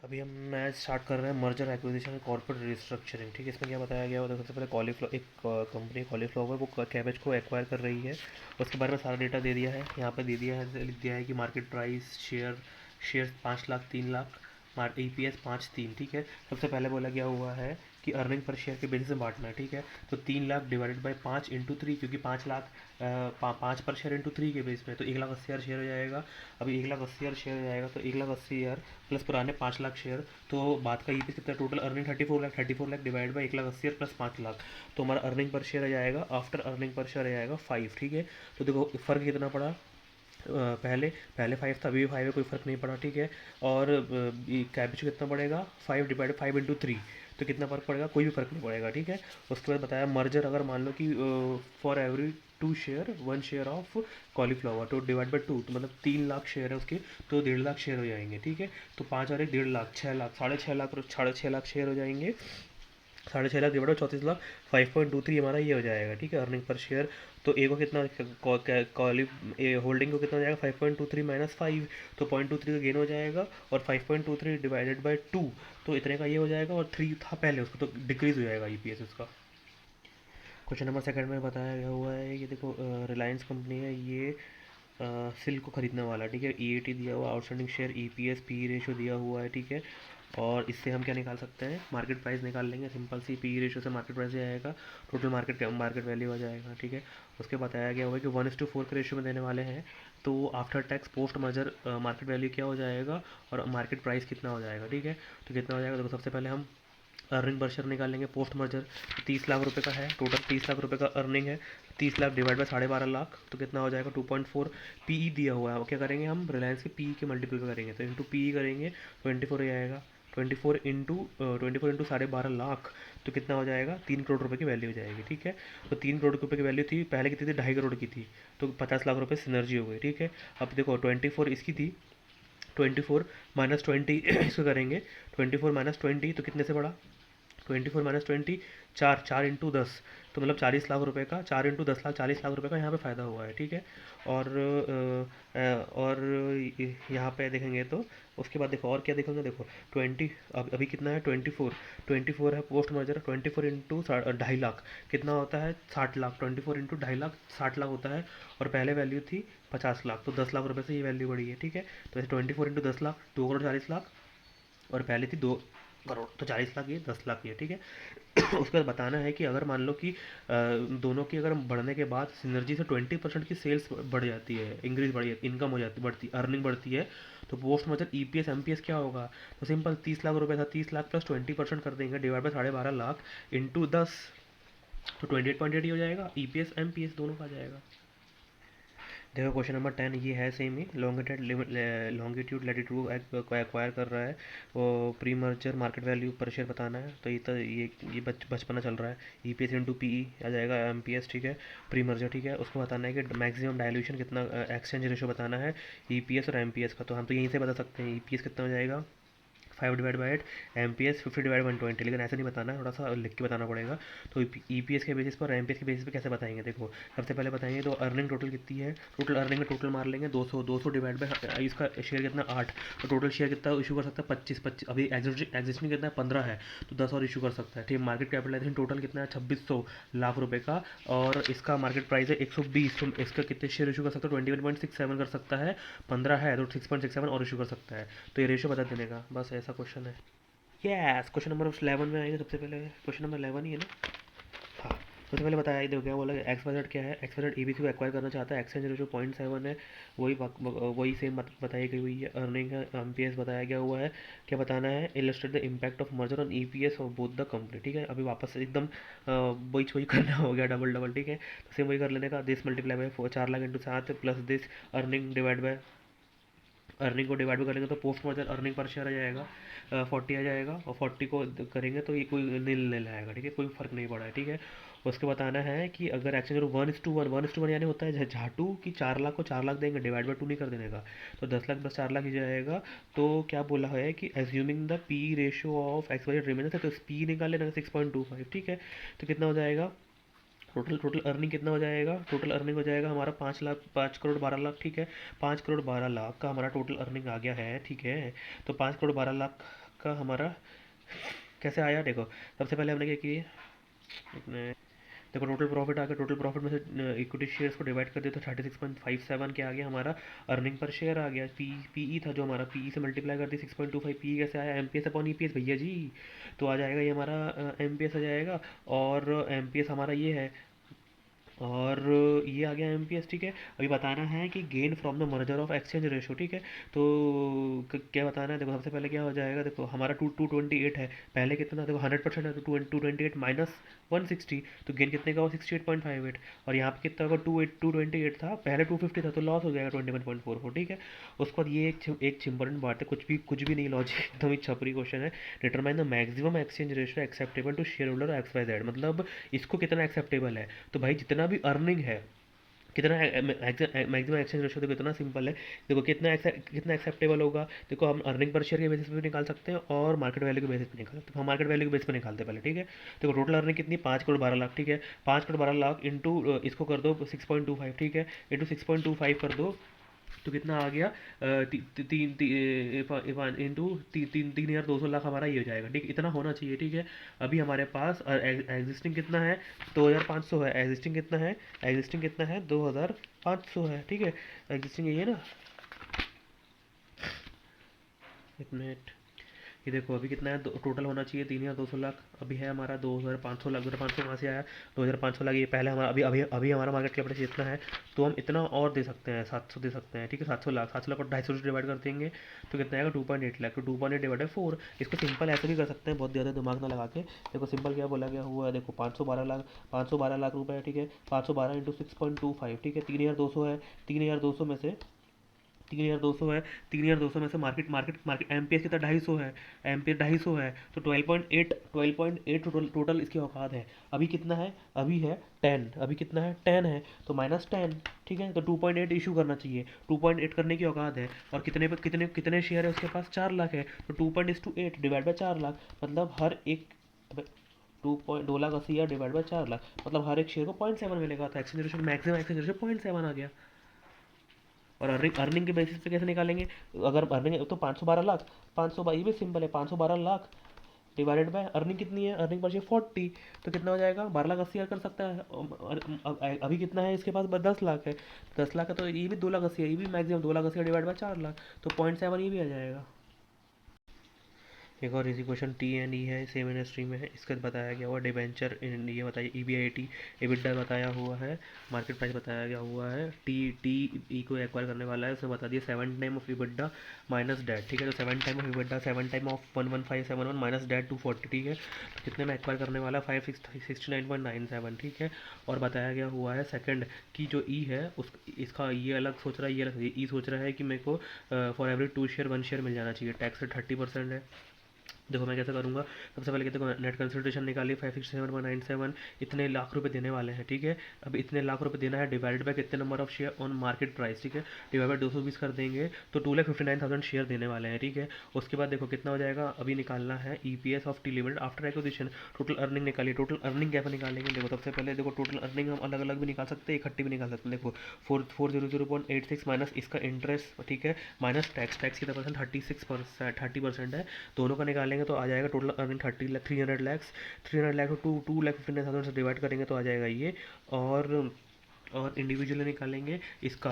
अभी हम match start कर रहे हैं मर्जर एक्विजिशन कॉर्पोरेट रिस्ट्रक्चरिंग। ठीक है, इसमें क्या बताया गया होता है। सबसे पहले कॉलीफ्लावर, एक कंपनी कॉलीफ्लावर वो कैबेज को एक्वायर कर रही है। उसके बारे में सारा डेटा दे दिया है, यहाँ पे दे दिया है, लिख दिया है कि market price, share 5 lakh, 3 lakh, EPS 5 3। ठीक है, सबसे पहले बोला गया हुआ है कि अर्निंग पर शेयर के बेसिस में बांटना है। ठीक है, तो 3 लाख डिवाइडेड बाई 5 इंटू 3, क्योंकि 5 लाख 5 पर शेयर इंटू 3 के बेस में, तो 1,80,000 शेयर हो जाएगा। अभी 1,80,000 शेयर हो जाएगा, तो 1,80,000 प्लस पुराने 5 लाख शेयर, तो बात का ईपीएस कितना, total earning 34 lakh, 34 lakh divide by 1,80,000 plus 5 lakh, तो हमारा अर्निंग पर शेयर आ जाएगा, आफ्टर अर्निंग पर शेयर आ जाएगा 5। ठीक है, तो देखो फ़र्क कितना पड़ा। पहले पहले 5 था, अभी भी 5 है, कोई फ़र्क नहीं पड़ा। ठीक है, और कैपेचो कितना पड़ेगा, 5 डिवाइड 5 इंटू 3, तो कितना फ़र्क पड़ेगा, कोई भी फ़र्क नहीं पड़ेगा। ठीक है, उसके बाद बताया मर्जर, अगर मान लो कि for every 2 share 1 share of cauliflower, तो डिवाइड बाई 2, तो मतलब 3 लाख शेयर है उसके, तो 1.5 लाख शेयर हो जाएंगे। ठीक है, तो 5 और 1 1.5 लाख, 6 लाख, 6.5 लाख, 6.5 लाख शेयर हो जाएंगे। 6.5 लाख डिवाइड 34 लाख, 5.23 हमारा ये हो जाएगा। ठीक है, अर्निंग पर शेयर। तो ए को कितना, कॉली होल्डिंग को कितना हो जाएगा, 5.23 -5, तो 0.23 का गेन हो जाएगा, और 5.23 डिवाइडेड बाई 2, तो इतने का ये हो जाएगा, और 3 था पहले उसको, तो डिक्रीज हो जाएगा ईपीएस उसका। क्वेश्चन नंबर सेकंड में बताया गया हुआ है कि देखो, रिलायंस कंपनी है ये, सिल्क को खरीदने वाला। ठीक है, ईएटी दिया हुआ, outstanding share, EPS, P ratio दिया हुआ है। ठीक है, और इससे हम क्या निकाल सकते हैं, मार्केट प्राइस निकाल लेंगे। सिंपल सी, पी रेशो से मार्केट प्राइस आएगा, टोटल मार्केट वैल्यू आ जाएगा। ठीक है, उसके बताया गया हुआ है कि 1:4 के रेशो में देने वाले हैं, तो after tax post merger market value क्या हो जाएगा, और मार्केट प्राइस कितना हो जाएगा। ठीक है, तो कितना हो जाएगा, देखो सबसे पहले हम अर्निंग पर शेयर निकालेंगे पोस्ट मर्जर। 30 लाख रुपए का है, टोटल 30 लाख रुपए का अर्निंग है। 30 लाख डिवाइड बाय 12.5 लाख, तो कितना हो जाएगा, 2.4। पीई दिया हुआ है, वो क्या करेंगे हम, रिलायंस के पीई के मल्टीपल पे करेंगे, तो इंटू पीई करेंगे, 24 हो जाएगा। 24 इंटू 12.5 लाख, तो कितना हो जाएगा, 3 करोड़ रुपए की वैल्यू हो जाएगी। ठीक है, तो 3 करोड़ रुपए की वैल्यू थी, पहले कितनी थी, 2.5 करोड़ की थी, तो 50 लाख रुपए सिनर्जी हो गई। ठीक है, अब देखो 24 इसकी थी, 24 - 20 इसको करेंगे, 24 - 20 तो कितने से बढ़ा, 24 - 20, 4 4 इंटू 10, तो मतलब 40 लाख रुपए का, 4 इंटू 10 लाख, 40 लाख रुपए का यहाँ पे फ़ायदा हुआ है। ठीक है, और और यहाँ पे देखेंगे तो उसके बाद देखो और क्या देखेंगे, देखो 20, अब अभी कितना है, 24 है पोस्ट मर्जर, 24 इंटू 2.5 लाख कितना होता है, 60 लाख, 24 इंटू 2.5 लाख 60 लाख होता है, और पहले वैल्यू थी 50 लाख, तो 10 लाख रुपए से ये वैल्यू बढ़ी है। ठीक है, तो ऐसे 24 इंटू 10 लाख, 2 करोड़ 40 लाख, और पहले थी 2 करोड़, तो 40 लाख ये, 10 लाख ये। ठीक है, उसके बाद बताना है कि अगर मान लो कि दोनों की अगर बढ़ने के बाद सिनर्जी से 20% की सेल्स बढ़ जाती है, इंक्रीज बढ़ी, इनकम हो जाती, बढ़ती अर्निंग बढ़ती है, तो पोस्ट मतलब ईपीएस एमपीएस क्या होगा, तो सिंपल 30 लाख रुपए था, 30 लाख प्लस 20% कर देंगे, डिवाइड बाई 12.5 लाख इंटू 10, तो 28.8 ही हो जाएगा, ईपीएस एमपीएस दोनों का आ जाएगा। देखो क्वेश्चन नंबर 10 ये है सेम ही, लॉन्गिट्यूड लैटिट्यूड को एक्वायर कर रहा है, वो pre merger market value per share बताना है, तो ये बचपना चल रहा है, ईपीएस इंटू पीई आ जाएगा, एमपीएस। ठीक है, प्री मर्जर। ठीक है, उसको बताना है कि मैक्सिमम डायल्यूशन कितना, एक्सचेंज रेशो बताना है ईपीएस और एमपीएस का, तो हम तो यहीं से बता सकते हैं ईपीएस कितना हो जाएगा, 5/8, एमपीएस 50/120, लेकिन ऐसे नहीं बताना, थोड़ा सा लिख के बताना पड़ेगा। तो ईपीएस के बेसिस पर और एमपीएस के बेसिस पर कैसे बताएंगे, देखो सबसे पहले बताएंगे तो अर्निंग टोटल कितनी है, टोटल अर्निंग में टोटल मार लेंगे 200, 200 डिवाइड बाई इसका शेयर कितना 8, तो टोटल शेयर कितना इशू कर सकता है, 25, अभी एग्जिस्टिंग कितना है 15 है, तो 10 और इशू कर सकता है। ठीक है, मार्केट कैपिटलाइजेशन टोटल कितना है, 2600 लाख रुपए का, और इसका मार्केट प्राइस है 120, तो इसका कितने शेयर इशू कर सकता है, 21.67 कर सकता है, 15 है तो 6.67 और इशू कर सकता है, तो ये रेशियो बता देने का, बस ऐसा क्वेश्चन है। यस, क्वेश्चन नंबर 11 में आएंगे, सबसे पहले क्वेश्चन नंबर 11 ही है ना। हाँ, सबसे पहले बताया, देखो क्या बोला, एक्स वाई जेड क्या है, एक्स वाई जेड ईबीसी को एक्वायर करना चाहता है, एक्सचेंज रेशो 0.7 है, वही सेम बताई गई हुई है, अर्निंग है, एमपीएस बताया गया हुआ है। क्या बताना है, illustrate the impact of merger on EPS of both the company. ठीक है, अभी वापस से एकदम वही वही करना हो गया, डबल डबल। ठीक है, तो सेम वही कर लेने का, this multiply by 4 lakh into 7 plus this earning divide by, earning को डिवाइड करेंगे तो post margin earning per share आ जाएगा 40 आ जाएगा, और 40 को करेंगे तो ये कोई नील आएगा। ठीक है, कोई फर्क नहीं पड़ा है। ठीक है, उसके बताना है कि अगर एक्सचेंज 1:1 यानी होता है झाटू कि 4 लाख को 4 लाख देंगे, डिवाइड बाई 2 नहीं कर देने का, तो 10 लाख प्लस 4 लाख ही जाएगा। तो क्या बोला है कि assuming the P ratio of X Y remain, तो पी निकाल लेना 6.25। ठीक है, तो कितना हो जाएगा, टोटल टोटल अर्निंग कितना हो जाएगा, टोटल अर्निंग हो जाएगा हमारा 5 लाख, 5 करोड़ 12 लाख, ठीक है। 5 करोड़ 12 लाख का हमारा टोटल अर्निंग आ गया है, ठीक है। तो 5 करोड़ 12 लाख का हमारा कैसे आया, देखो सबसे पहले हमने क्या किया, देखो टोटल प्रॉफिट आ गया। टोटल प्रॉफिट में से इक्विटी शेयर्स को डिवाइड कर दिया तो 36.57 के आ गया हमारा। अर्निंग पर शेयर आ गया। पीई था जो हमारा, पीई से मल्टीप्लाई कर दी 6.25। पीई कैसे आया, एमपीएस अपॉन ईपीएस भैया जी। तो आ जाएगा ये हमारा एमपीएस आ जाएगा। और एमपीएस हमारा ये है, और ये आ गया एमपीएस, ठीक है। अभी बताना है कि gain from the merger of exchange ratio, ठीक है। तो क्या बताना है, देखो सबसे पहले क्या हो जाएगा, देखो हमारा 228 है, पहले कितना था, देखो 100% है, तो 228 माइनस 160, तो गेन कितने का हो 68.58। और यहाँ पे कितना होगा, 228 था, पहले 250 था, तो लॉस हो जाएगा 21.44, ठीक है। उसके बाद ये एक इम्पोर्टेंट बात है, कुछ भी नहीं, लॉजिक एकदम ही छपरी क्वेश्चन है। Determine the maximum exchange ratio acceptable to shareholder X Y Z, मतलब इसको कितना एक्सेप्टेबल है। तो भाई जितना भी अर्निंग है, कितना मैक्सिमम एक्सचेंज रेशो, देखो इतना सिंपल है। देखो कितना एक्सेप्टेबल होगा, देखो हम अर्निंग पर शेयर के बेसिस पे भी निकाल सकते हैं और मार्केट वैल्यू के बेसिस पे निकाल सकते हैं। हम मार्केट वैल्यू के बेसिस पे निकालते हैं पहले, ठीक है। देखो टोटल अर्निंग कितनी, 5 करोड़ 12 लाख, ठीक है। 5 करोड़ 12 लाख इंटू इसको कर दो 6.25, ठीक है, इंटू 6.25 कर दो, तो कितना आ गया, इंटू 3,200 लाख हमारा ये हो जाएगा, ठीक, इतना होना चाहिए, ठीक है। अभी हमारे पास एग्जिस्टिंग कितना है, 2,500 है। एग्जिस्टिंग कितना है, एग्जिस्टिंग कितना है, 2,500 है, ठीक है। एग्जिस्टिंग यही है ना, एक मिनट, ये देखो अभी कितना है, टोटल होना चाहिए 3,200 लाख, अभी है हमारा 2,500 लाख। 2,500 कहाँ से आया, 2,500 लाख ये पहले हमारा, अभी अभी अभी हमारा मार्केट कैपिटल इतना है, तो हम इतना और दे सकते हैं, 700 दे सकते हैं, ठीक है। 700 लाख, 700 लाख और 250 से डिवाइड कर देंगे तो कितना आएगा, 2.8 लाख। तो 2.8 डिवाइड बाई 4, इसको सिंपल ऐसे भी कर सकते हैं, बहुत ज़्यादा दिमाग ना लगा के। देखो सिंपल क्या बोला गया हुआ है, देखो 512 लाख, 512 लाख रुपए है, ठीक है। 512 इंटू 6.25, ठीक है। 3,200 है, 3,200 में से 3,200 है, 3,200 में से मार्केट मार्केट मार्केट एमपीएस कितना, 250 है, एमपीएस 250 है, तो 12.8 टोटल इसकी औकात है। अभी कितना है, अभी है 10, अभी कितना है 10 है, तो -10, ठीक है। तो 2.8 इशू करना चाहिए, 2.8 करने की औकात है। और कितने पे कितने कितने शेयर है उसके पास, 4 लाख है, तो 2.8 डिवाइड बाई 4 लाख, मतलब हर एक 2,80,000 डिवाइड बाई 4 लाख, मतलब हर एक शेयर को 0.7 मिलेगा। तो exchange ratio, maximum exchange ratio 0.7 आ गया। और अर्निंग अर्निंग के बेसिस पे कैसे निकालेंगे, अगर अर्निंग तो 512 लाख, 500, ये भी सिंपल है, 512 लाख डिवाइडेड बाय अर्निंग कितनी है, अर्निंग पर शेयर 40, तो कितना हो जाएगा, 12,80,000 कर सकता है। अभी कितना है इसके पास, 10 लाख है, 10 लाख है, तो ये भी 2,80,000, ये भी मैक्सिमम 2,80,000 डिवाइड बाय 4 लाख, तो 0.7 ये भी आ जाएगा। एक और इजी क्वेश्चन, टी एंड ई है, सेम इंडस्ट्री में है, इसका बताया गया हुआ डिबेंचर, ये बताइए ईबीआईटी, एबिटा बताया हुआ है, मार्केट प्राइस बताया गया हुआ है, टी टी ई को एक्वायर करने वाला है, उसने बता दिया 7 time of EBITDA minus debt, ठीक है। तो 7 time of EBITDA, 7 time of 11571 minus debt 240, ठीक है। तो कितने में एक्वायर करने वाला है, 569.97, ठीक है। और बताया गया हुआ है सेकंड की जो ई है उस इसका ये अलग सोच रहा है, ये अलग ई सोच रहा है कि मेरे को फॉर एवरी 2 शेयर 1 शेयर मिल जाना चाहिए, टैक्स रेट 30% है। देखो मैं कैसे करूँगा, सबसे पहले देखो नेट कंसिडरेशन निकालिए, 567.97, इतने लाख रुपए देने वाले हैं, ठीक है। अब इतने लाख रुपए देना है, डिवाइडेड बाय कितने number of share on market price, ठीक है, डिवाइड बाय 220 कर देंगे तो 2,59,000 शेयर देने वाले हैं, ठीक है। उसके बाद देखो कितना हो जाएगा, अभी निकालना है EPS of T limited after acquisition. Total earning निकालिए, टोटल अर्निंग कैसे निकालेंगे, देखो सबसे पहले देखो टोटल अर्निंग हम अलग अलग भी निकाल सकते हैं, इकट्ठी भी निकाल सकते हैं। देखो 400.86 माइनस इसका इंटरेस्ट, ठीक है, माइनस टैक्स, टैक्स कितना परसेंट, 30% है, दोनों का निकालेंगे तो आ जाएगा टोटल अर्निंग 30 लाख, 300 लैक्स, 300 लाख को 2,59,000 से डिवाइड करेंगे तो आ जाएगा ये। और इंडिविजुअली निकालेंगे इसका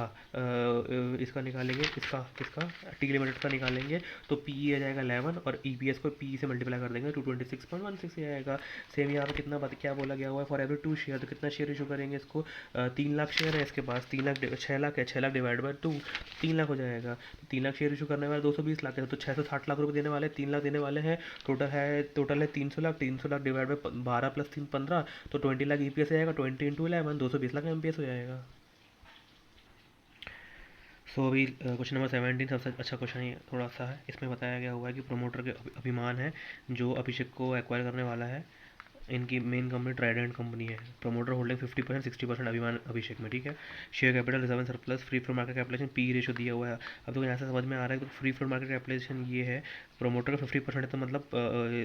इसका निकालेंगे, इसका टी लिमिटेड का निकालेंगे तो पी आ जाएगा 11, और ईपीएस को पी से मल्टीप्लाई कर देंगे तो 226.16 आएगा। सेम यहाँ पे कितना क्या बोला गया हुआ है, फॉर एवरी 2 शेयर, तो कितना शेयर इशू करेंगे इसको, 3 लाख शेयर है इसके पास, 3 लाख 6 लाख है, 6 लाख डिवाइड बाय 2, 3 लाख हो जाएगा। तो 3 लाख शेयर इशू करने वाले 220 लाख है, तो 660 लाख रुपये देने वाले, 3 लाख देने वाले हैं, टोटल है 300 lakh, 300 lakh divide by 12 plus 3 15, तो 20 लाख ईपीएस आएगा, 20 इंटू 11 220 लाख एमपीएस हो जाएगा। सो अभी क्वेश्चन नंबर 17 सबसे अच्छा क्वेश्चन ही थोड़ा सा है, इसमें बताया गया हुआ है कि प्रोमोटर के अभिमान है जो अभिषेक को एक्वायर करने वाला है, इनकी मेन कंपनी ट्राइडेंट कंपनी है। प्रमोटर होल्डिंग 50%, 60% अभिमान अभिषेक में, ठीक है। Share capital reserve and surplus, free float market capitalisation, P ratio दिया हुआ है। अब तो यहाँ से समझ में आ रहा है तो फ्री फ्लोट मार्केट कैपिटलेशन ये है, प्रमोटर का 50% है, तो मतलब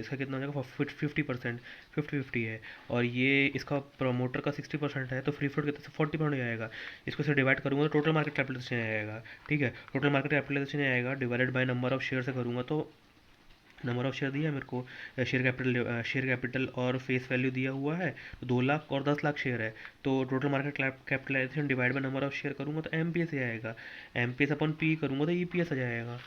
इसका कितना हो जाएगा 50%, 50-50 है। और ये इसका प्रमोटर का 60% है, तो फ्री फ्लोट कितना 40% हो जाएगा। इसको से डिवाइड करूँगा तो टोटल मार्केट कैपिटलेशन आएगा, ठीक है। टोटल मार्केट कैपिटलाइजेशन आएगा divided by number of share से करूँगा तो नंबर ऑफ शेयर दिया है मेरे को, शेयर कैपिटल और फेस वैल्यू दिया हुआ है, तो 2 लाख और 10 लाख शेयर है, तो total market capitalization divide by number of share करूँगा तो एम पी एस आएगा। M P S upon P करूँगा तो ई पी एस आ जाएगा,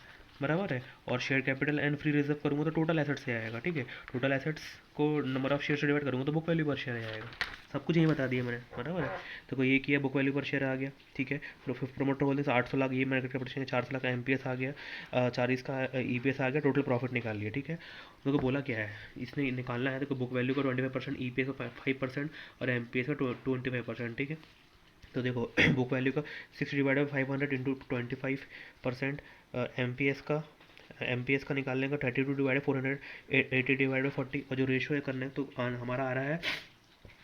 बराबर है। और share capital and free reserve करूँगा तो टोटल एसेट्स से आएगा, ठीक है। टोटल एसेट्स को नंबर ऑफ शेयर से डिवाइड करूँगा तो बुक वैल्यू पर शेयर आएगा। सब कुछ यही बता दिया मैंने, बराबर है। तो ये किया, बुक वैल्यू पर शेयर आ गया, ठीक है। प्रमोटर होल्डिंग्स 800 लाख, ये market capital 400 lakh, M P S आ गया, 40 का ई पी एस आ गया, टोटल प्रॉफिट निकाल लिया, ठीक है। तो बोला क्या है इसने निकालना है, तो बुक वैल्यू का 25%, ई पी एस का 5% और एम पी एस का 25%, ठीक है। तो देखो बुक वैल्यू का 60/500 इंटू 25%, एम पी एस का निकालने का 32/400, 80/40, और जो रेशो है करने तो हमारा आ रहा है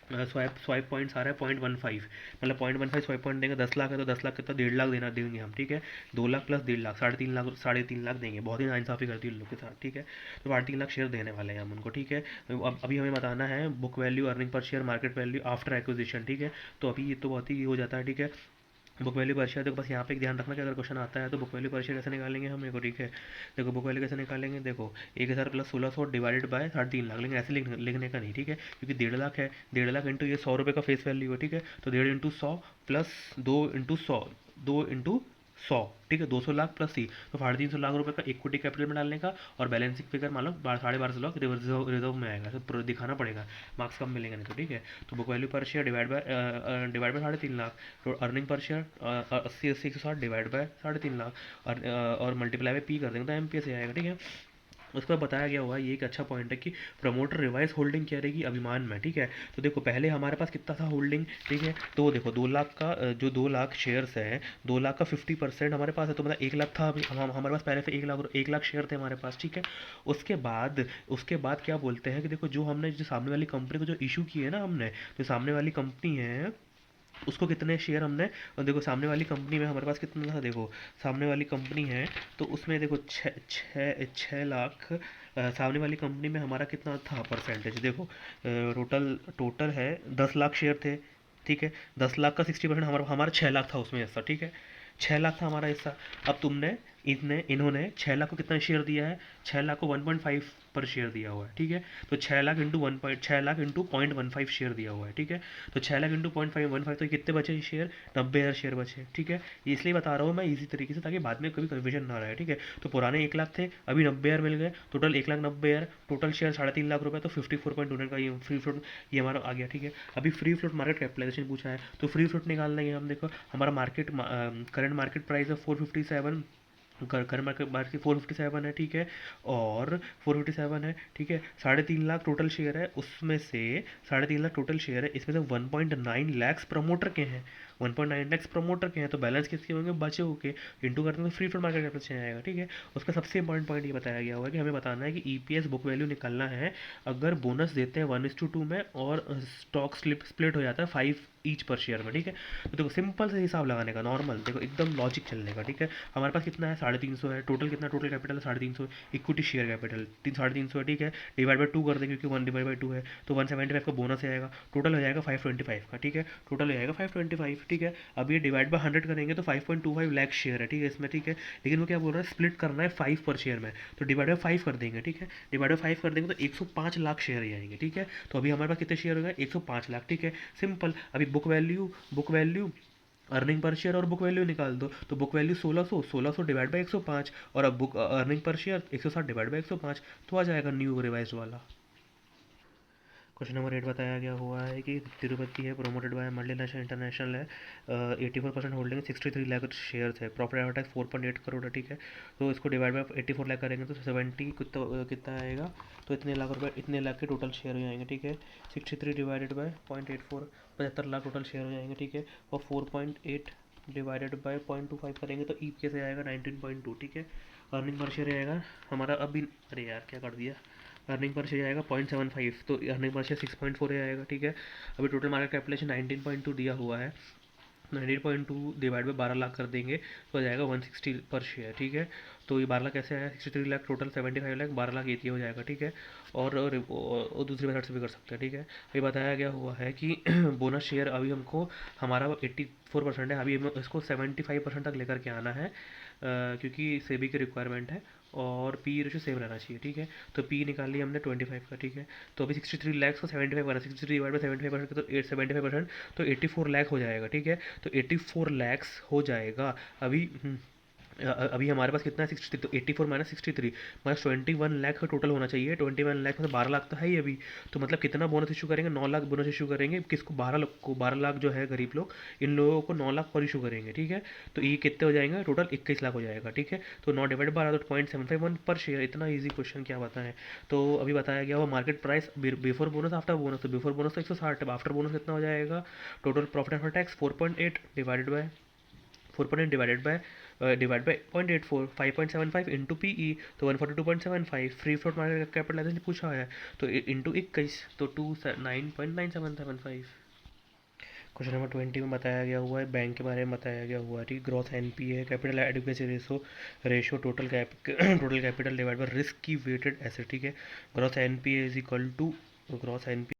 स्वाइप पॉइंट्स आ रहा है 0.15, मतलब 0.15 स्वाइप पॉइंट देंगे। 10 लाख है तो 10 लाख कितना 1.5 लाख देना देंगे हम, ठीक है। 2 लाख प्लस 1.5 लाख, 3.5 लाख, 3.5 लाख देंगे। बहुत ही नाइंसाफ़ी करती है लोग के साथ, ठीक है। तो 3.5 लाख शेयर देने वाले हैं हम उनको, ठीक है। अब अभी हमें बताना है book value, earning per share, market value after acquisition, ठीक है। तो अभी ये तो बहुत ही हो जाता है, ठीक है। बुक वैल्यू पर शेयर देखो, बस यहाँ पे एक ध्यान रखना कि अगर क्वेश्चन आता है तो बुक वैल्यू पर शेयर कैसे निकालेंगे हम, देखो ठीक है। देखो बुक वैल्यू कैसे निकालेंगे, देखो 1000 प्लस 1600 डिवाइडेड बाय 3.5 लाख, लेकिन ऐसे लिखने का नहीं, ठीक है, क्योंकि 1.5 लाख है। 1.5 लाख इंटू ये 100 रुपये का फेस वैल्यू है, ठीक है। तो 1.5 इंटू 100 प्लस 2 इंटू 100, 2 इंटू 100, ठीक है। 200 लाख प्लस सी, तो 350 लाख रुपये का इक्विटी कैपिटल में डालने का, और बैलेंसिंग फिगर मान लो 1250 लाख रिजर्व में आएगा, तो दिखाना पड़ेगा, मार्क्स कम मिलेंगे नहीं तो, ठीक है। तो book value per share divide by 3.5 lakh, तो earning per share 80 160 divide by 3.5 lakh, और मल्टीप्लाई बाय पी कर देंगे तो एम पी एस आएगा, ठीक है। उसके बाद बताया गया हुआ है, ये एक अच्छा पॉइंट है कि प्रमोटर रिवाइज होल्डिंग क्या रहेगी अभिमान में, ठीक है। तो देखो पहले हमारे पास कितना था होल्डिंग, ठीक है। तो देखो 2 लाख का जो 2 लाख शेयर्स है, 2 लाख का 50% हमारे पास है, तो मतलब 1 लाख था अभी हमारे पास पहले से 1 लाख शेयर थे हमारे पास, ठीक है। उसके बाद क्या बोलते हैं कि देखो जो हमने जो सामने वाली कंपनी को जो इशू की है ना हमने, जो सामने वाली कंपनी है उसको कितने शेयर हमने, और देखो सामने वाली कंपनी में हमारे पास कितना था, देखो सामने वाली कंपनी है तो उसमें देखो 6 लाख, सामने वाली कंपनी में हमारा कितना था परसेंटेज, देखो टोटल है 10 लाख शेयर थे, ठीक है। 10 लाख का 60% हमारा 6 लाख था उसमें हिस्सा, ठीक है। 6 लाख था हमारा हिस्सा। अब इन्होंने 6 लाख को कितना शेयर दिया है, 6 लाख को 1.5 पर शेयर दिया हुआ है, ठीक है। तो 6 लाख इंटू 0.15 शेयर दिया हुआ है, ठीक है। तो 6 लाख इंटू 0.15, तो कितने बचे शेयर, 90,000 शेयर बचे, ठीक है। इसलिए बता रहा हूँ मैं इसी तरीके से, ताकि बाद में कभी कन्फ्यूजन ना रहे, ठीक है। तो पुराने 1 लाख थे, अभी 90,000 मिल गए, टोटल 1,90,000, टोटल शेयर 3.5 लाख रुपये, तो 54.29 का ये फ्री फ्लोट ये हमारा आ गया, ठीक है। अभी फ्री फ्लोट मार्केट कैपिटलाइजेशन पूछा है, तो फ्री फ्लोट निकालना है हम, देखो हमारा करंट मार्केट प्राइस है 457, कर मार्केट 457 है, ठीक है। और 457 है, ठीक है। 3.5 लाख टोटल शेयर है, उसमें से 3.5 लाख टोटल शेयर है, इसमें से 1.9 लैक्स प्रमोटर के हैं, 1.9 लैक्स प्रमोटर के हैं, तो बैलेंस किसके होंगे, बचे होके इंटू करते हैं तो फ्री फ्लोट मार्केट कैपिटल आएगा, ठीक है। उसका सबसे इंपॉर्टेंट पॉइंट ये बताया गया हुआ है कि हमें बताना है कि ईपीएस बुक वैल्यू निकालना है अगर बोनस देते हैं 1:2 में, और स्टॉक स्प्लिट हो जाता है 5 ईच पर शेयर में, ठीक है। तो देखो सिंपल से हिसाब लगाने का, नॉर्मल देखो एकदम लॉजिक चलने का, ठीक है। हमारे पास कितना है 350 है, टोटल कितना, टोटल कैपिटल है 350, इक्विटी शेयर कैपिटल 350 है, ठीक है। डिवाइड बाय 2 कर देंगे क्योंकि 1/2 है, तो 175 का बोनस आएगा, टोटल हो जाएगा 525 का, ठीक है। टोटल हो जाएगा 525, ठीक है। अब ये डिवाइड बाय 100 करेंगे तो 5.25 लाख शेयर है, ठीक है इसमें, ठीक है। लेकिन वो क्या बोल रहा है, स्प्लिट करना है 5 पर शेयर में, तो डिवाइड बाय 5 कर देंगे, ठीक है। डिवाइड बाय 5 कर देंगे तो 105 लाख शेयर ही आएंगे, ठीक है। तो अभी हमारे पास कितने शेयर हो गए, 105 लाख, ठीक है। सिंपल। अभी book value earning per share और बुक वैल्यू निकाल दो, तो बुक वैल्यू 1600 डिवाइड बाई 105, और अब book earning per share 160 divide by 105, तो आ जाएगा न्यू रिवाइज वाला। क्वेश्चन नंबर 8 बताया गया हुआ है कि तिरुपति है, प्रोमोटेड बाय मल्टीनेशनल इंटरनेशनल है, 84% होल्डिंग, 63 लाख शेयर्स है, प्रॉफिट आफ्टर टैक्स 4.8 करोड़ है, ठीक है। तो इसको डिवाइड बाय 84 लाख करेंगे तो 70 कितना आएगा, तो इतने लाख रुपए, इतने लाख के टोटल शेयर हो जाएंगे, ठीक है। 63 divided by 0.84, 75 lakh total share हो जाएंगे, ठीक है। और 4.8 डिवाइडेड बाय 0.25 करेंगे तो ई पी एस आएगा 19.2, ठीक है। अर्निंग पर शेयर आएगा हमारा अभी, अरे यार क्या कर दिया, अर्निंग पर शेयर आएगा 0.75, तो अर्निंग पर शेयर 6.4 आएगा, ठीक है। अभी टोटल मार्केट कैपिटलेशन 19.2 दिया हुआ है, 19.2 डिवाइड बाई 12 लाख कर देंगे तो आ जाएगा 160 पर शेयर, ठीक है। तो ये 12 लाख कैसे आया, 63 लाख टोटल, 75 लाख, 12 लाख ये हो जाएगा, ठीक है। और दूसरी मेथड से भी कर सकते हैं, ठीक है। अभी बताया गया हुआ है कि बोनस शेयर अभी हमको हमारा 84% है, अभी हम इसको 75% तक लेकर के आना है, क्योंकि सेबी की रिक्वायरमेंट है, और पी रेशो सेम रहना चाहिए, ठीक है। तो पी निकाल लिया हमने 25 का, ठीक है। तो अभी 63 लैक्स को 75 करना, 63 डिवाइड बाई 75% तो 75%, तो 84 लाख हो जाएगा, ठीक है। तो 84 लैक्स हो जाएगा अभी। अभी हमारे पास कितना है, 63, तो 84 माइनस 63 माइनस 21 लाख का टोटल होना चाहिए। 21 लाख में से 12 लाख तो है ही अभी। तो मतलब कितना बोनस इशू करेंगे, 9 लाख बोनस इशू करेंगे किसको, 12 लाख को, 12 लाख जो है गरीब लोग, इन लोगों को 9 लाख और इशू करेंगे, ठीक है। तो ये कितने हो जाएंगे, टोटल 21 लाख हो जाएगा, ठीक है। तो 9 डिवाइड 12 तो 0.751 पर शेयर, इतना ईजी क्वेश्चन क्या बताएं। तो अभी बताया गया वो market price before bonus after bonus, तो बिफोर बोनस तो 160 है, आफ्टर बोनस कितना हो जाएगा, total profit after tax 4.8 divided by 4.8 divide by 0.84, 5.75 into P E, तो 142.75, फ्री फ्लोट मार्केट कैपिटलाइजेशन पूछा है, तो इंटू 21, तो 29.9775। क्वेश्चन नंबर 20 में बताया गया हुआ है, बैंक के बारे में बताया गया हुआ है, ठीक। Gross NPA, capital adequacy ratio total capital divide by risk की वेटेड एसेट, ठीक है। Gross NPA is equal to gross NPA